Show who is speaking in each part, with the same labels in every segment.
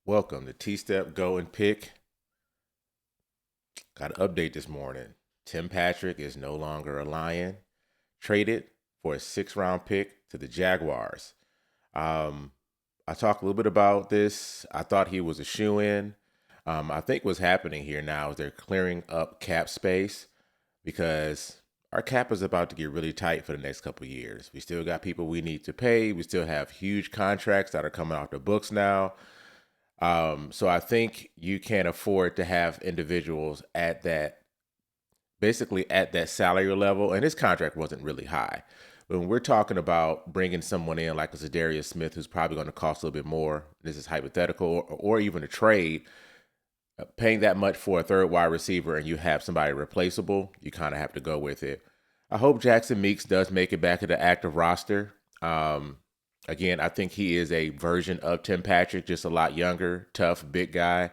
Speaker 1: Welcome to T-Step Go and Pick. Got an update this morning. Tim Patrick is no longer a Lion. Traded for a 6th-round pick to the Jaguars. I talked a little bit about this. I thought he was a shoe-in. I think what's happening here now is they're clearing up cap space because our cap is about to get really tight for the next couple of years. We still got people we need to pay. We still have huge contracts that are coming off the books now. So I think you can't afford to have individuals at that, basically at that salary level. And his contract wasn't really high. But when we're talking about bringing someone in like a Zadarius Smith, who's probably going to cost a little bit more, this is hypothetical, or even a trade, paying that much for a third wide receiver and you have somebody replaceable, you kind of have to go with it. I hope Jackson Meeks does make it back to the active roster. Again, I think he is a version of Tim Patrick, just a lot younger, tough, big guy.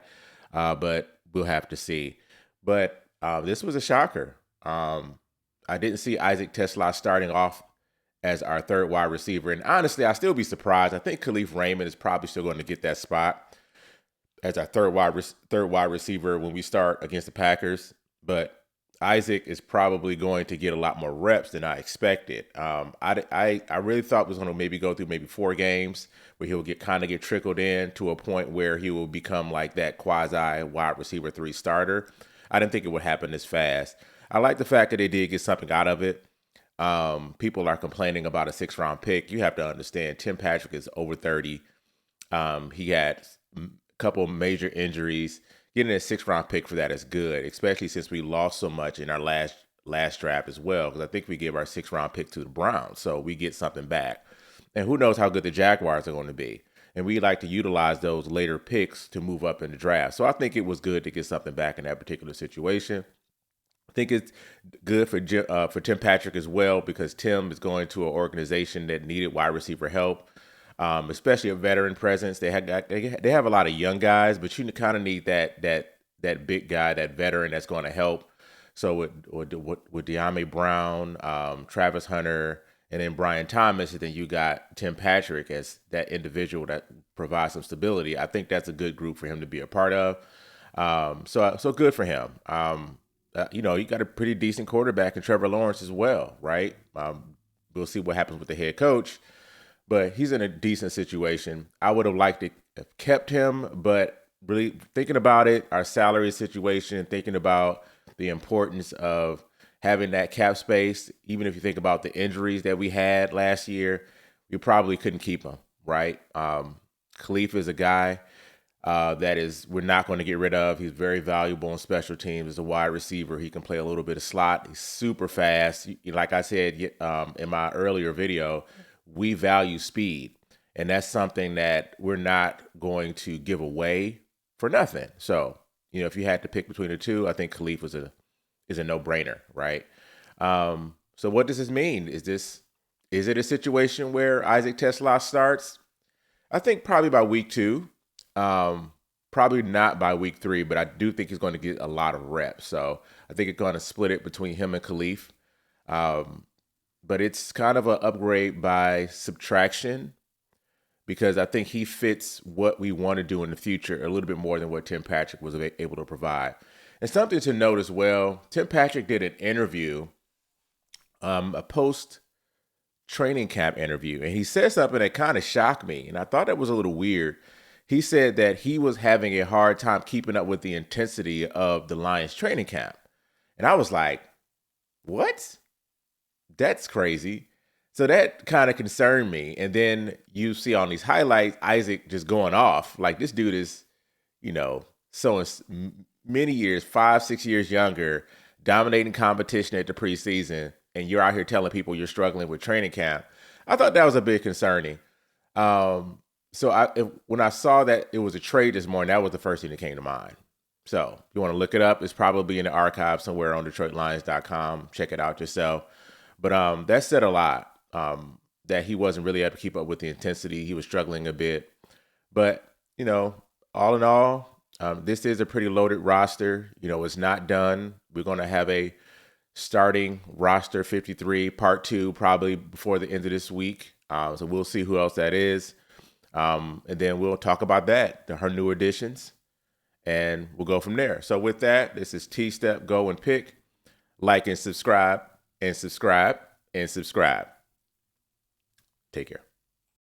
Speaker 1: But we'll have to see. But this was a shocker. I didn't see Isaac TeSlaa starting off as our third wide receiver. And honestly, I'll still be surprised. I think Raymond is probably still going to get that spot as our third wide receiver when we start against the Packers. But Isaac is probably going to get a lot more reps than I expected. I really thought was going to maybe go through maybe 4 games where he'll get trickled in to a point where he will become like that quasi wide receiver 3 starter. I didn't think it would happen this fast. I like the fact that they did get something out of it. People are complaining about a 6th-round pick. You have to understand Tim Patrick is over 30. He had a couple major injuries. Getting a 6th-round pick for that is good, especially since we lost so much in our last draft as well, because I think we gave our 6th-round pick to the Browns, so we get something back. And who knows how good the Jaguars are going to be. And we like to utilize those later picks to move up in the draft. So I think it was good to get something back in that particular situation. I think it's good for Tim Patrick as well because Tim is going to an organization that needed wide receiver help. Especially a veteran presence. They have a lot of young guys, but you kind of need that big guy, that veteran that's going to help. So with De'Ami Brown, Travis Hunter, and then Brian Thomas, and then you got Tim Patrick as that individual that provides some stability. I think that's a good group for him to be a part of. So good for him. You got a pretty decent quarterback in Trevor Lawrence as well, right? We'll see what happens with the head coach. But he's in a decent situation. I would have liked to have kept him, but really thinking about it, our salary situation, thinking about the importance of having that cap space, even if you think about the injuries that we had last year, you probably couldn't keep him, right? Khalif is a guy we're not going to get rid of. He's very valuable in special teams as a wide receiver. He can play a little bit of slot. He's super fast. Like I said in my earlier video, we value speed, and that's something that we're not going to give away for nothing. So, if you had to pick between the two, I think Khalif is a no-brainer, right? So what does this mean? Is it a situation where Isaac TeSlaa starts? I think probably by week 2. Probably not by week 3, but I do think he's going to get a lot of reps. So I think it's going to split it between him and Khalif. But it's kind of an upgrade by subtraction because I think he fits what we want to do in the future a little bit more than what Tim Patrick was able to provide. And something to note as well, Tim Patrick did an interview, a post-training camp interview, and he said something that kind of shocked me, and I thought that was a little weird. He said that he was having a hard time keeping up with the intensity of the Lions training camp. And I was like, what? That's crazy. So that kind of concerned me. And then you see on these highlights, Isaac just going off. Like this dude is, so many years, 5-6 years younger, dominating competition at the preseason. And you're out here telling people you're struggling with training camp. I thought that was a bit concerning. So when I saw that it was a trade this morning, that was the first thing that came to mind. So if you want to look it up, it's probably in the archive somewhere on DetroitLions.com. Check it out yourself. But that said a lot, that he wasn't really able to keep up with the intensity. He was struggling a bit. But, all in all, this is a pretty loaded roster. It's not done. We're going to have a starting roster 53, part 2, probably before the end of this week. So we'll see who else that is. And then we'll talk about that, her new additions, and we'll go from there. So with that, this is T-Step Go and Pick. Like and subscribe and subscribe and subscribe. Take care.